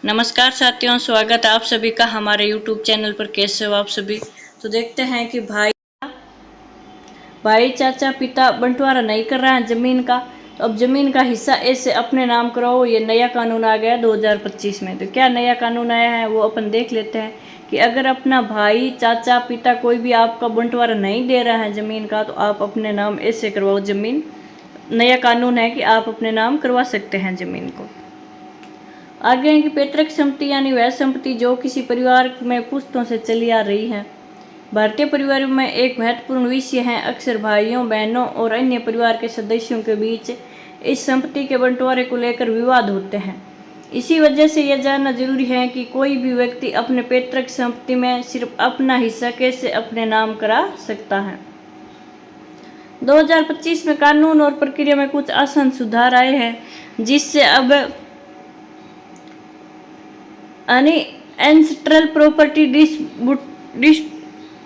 नमस्कार साथियों, स्वागत है आप सभी का हमारे YouTube चैनल पर। कैसे हो आप सभी। तो देखते हैं कि भाई चाचा पिता बंटवारा नहीं कर रहा है जमीन का, तो अब जमीन का हिस्सा ऐसे अपने नाम कराओ। ये नया कानून आ गया 2025 में। तो क्या नया कानून आया है वो अपन देख लेते हैं कि अगर अपना भाई चाचा पिता कोई भी आपका बंटवारा नहीं दे रहा है जमीन का, तो आप अपने नाम ऐसे करवाओ जमीन। नया कानून है कि आप अपने नाम करवा सकते हैं जमीन को। आगे है कि पैतृक संपत्ति यानी वह संपत्ति जो किसी परिवार में पुश्तों से चली आ रही है। भारतीय परिवारों में एक महत्वपूर्ण विषय है। अक्सर भाइयों बहनों और अन्य परिवार के सदस्यों के बीच इस संपत्ति के बंटवारे को लेकर विवाद होते हैं। इसी वजह से यह जानना जरूरी है कि कोई भी व्यक्ति अपने पैतृक संपत्ति में सिर्फ अपना हिस्सा कैसे अपने नाम करा सकता है। 2025 में कानून और प्रक्रिया में कुछ आसान सुधार आए हैं, जिससे अब एंसेस्ट्रल प्रॉपर्टी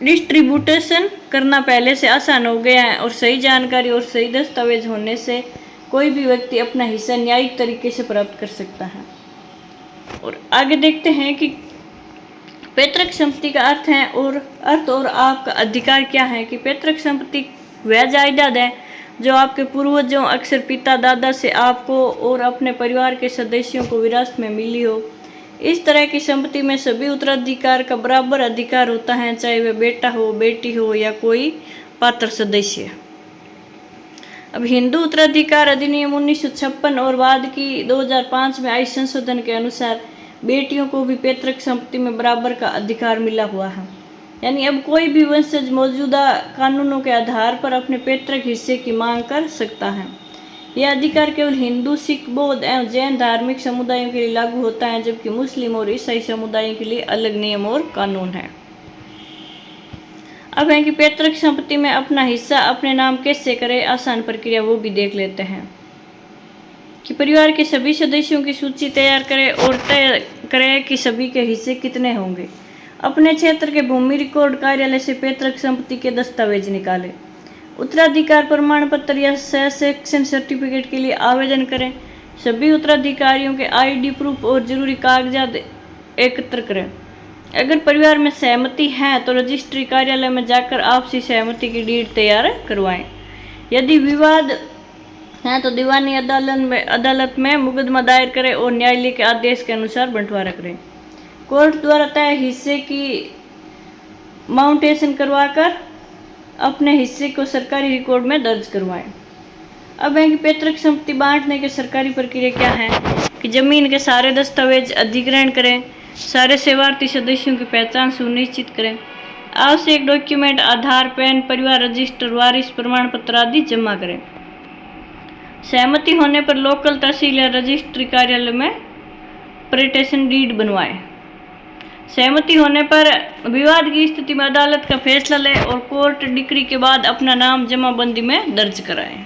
डिस्ट्रीब्यूटेशन करना पहले से आसान हो गया है और सही जानकारी और सही दस्तावेज होने से कोई भी व्यक्ति अपना हिस्सा न्यायिक तरीके से प्राप्त कर सकता है। और आगे देखते हैं कि पैतृक संपत्ति का अर्थ और आपका अधिकार क्या है। कि पैतृक संपत्ति वह जायदाद है जो आपके पूर्वजों, अक्सर पिता दादा से आपको और अपने परिवार के सदस्यों को विरासत में मिली हो। इस तरह की संपत्ति में सभी उत्तराधिकार का बराबर अधिकार होता है, चाहे वह बेटा हो, बेटी हो या कोई पात्र सदस्य। अब हिंदू उत्तराधिकार अधिनियम 1956 और बाद की 2005 में आई संशोधन के अनुसार बेटियों को भी पैतृक संपत्ति में बराबर का अधिकार मिला हुआ है। यानी अब कोई भी वंशज मौजूदा कानूनों के आधार पर अपने पैतृक हिस्से की मांग कर सकता है। यह अधिकार केवल हिंदू, सिख, बौद्ध एवं जैन धार्मिक समुदायों के लिए लागू होता है, जबकि मुस्लिम और ईसाई समुदायों के लिए अलग नियम और कानून है। अब है कि पैतृक संपत्ति में अपना हिस्सा अपने नाम कैसे करें, आसान प्रक्रिया वो भी देख लेते हैं। कि परिवार के सभी सदस्यों की सूची तैयार करें और तय करें कि सभी के हिस्से कितने होंगे। अपने क्षेत्र के भूमि रिकॉर्ड कार्यालय से पैतृक संपत्ति के दस्तावेज निकालें। उत्तराधिकार प्रमाण पत्र या सेक्शन सर्टिफिकेट के लिए आवेदन करें। सभी उत्तराधिकारियों के आईडी प्रूफ और जरूरी कागजात एकत्र करें। अगर परिवार में सहमति है तो रजिस्ट्री कार्यालय में जाकर आपसी सहमति की डीड तैयार करवाएं। यदि विवाद है तो दीवानी अदालत में मुकदमा दायर करें और न्यायालय के आदेश के अनुसार बंटवारा करें। कोर्ट द्वारा तय हिस्से की माउंटेशन करवाकर अपने हिस्से को सरकारी रिकॉर्ड में दर्ज करवाएं। अब है कि पैतृक संपत्ति बांटने की सरकारी प्रक्रिया क्या है। कि जमीन के सारे दस्तावेज अधिग्रहण करें, सारे सेवार्थी सदस्यों की पहचान सुनिश्चित करें, आवश्यक डॉक्यूमेंट आधार, पैन, परिवार रजिस्टर, वारिस प्रमाण पत्र आदि जमा करें। सहमति होने पर लोकल तहसील या रजिस्ट्री कार्यालय में प्रेटेशन डीड बनवाएं। सहमति होने पर विवाद की स्थिति में अदालत का फैसला लें और कोर्ट डिक्री के बाद अपना नाम जमाबंदी में दर्ज कराएं।